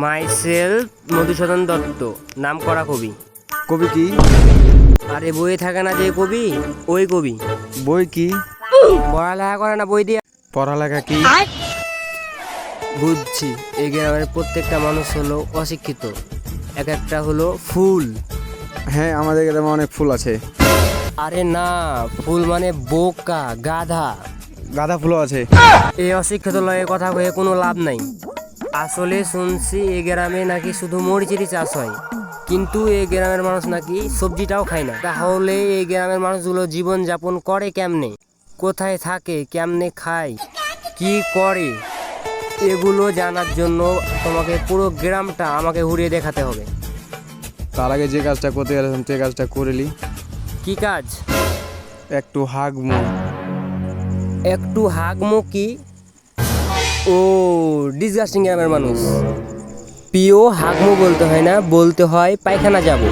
Myself Madhusudan Dutta, নাম করা কবি। কবি কি? আরে বইয়ে থাকে না যে কবি, ওই কবি। বই কি? পড়ালেখা করে না বই দিয়ে। পড়ালেখা কি? বুঝছি, এই গ্রামের প্রত্যেকটা মানুষ হলো অশিক্ষিত, এক একটা হলো ফুল। হ্যাঁ, আমাদের গ্রামে অনেক ফুল আছে। আরে না, ফুল মানে বোকা, গাধা। গাঁদা ফুলও আছে। এই অশিক্ষিত লয়ে কথা কয়ে কোনো লাভ নাই। আসলে শুনছি এই গ্রামে নাকি শুধু মরিচেরই চাষ হয়, কিন্তু এই গ্রামের মানুষ নাকি সবজিটাও খায় না। তাহলে এই গ্রামের মানুষগুলো জীবন যাপন করে কেমনে, কোথায় থাকে, কেমনে খায়, কি করে, এগুলো জানার জন্য তোমাকে পুরো গ্রামটা আমাকে ঘুরিয়ে দেখাতে হবে। তার আগে যে কাজটা করতে গেলাম সে কাজটা করেলি। কি কাজ? একটু হাগমু। একটু হাগমো কি? ও, ডিসগাস্টিং গ্রামের মানুষ। পিও হাগমো বলতে হয় না, বলতে হয় পায়খানা যাব।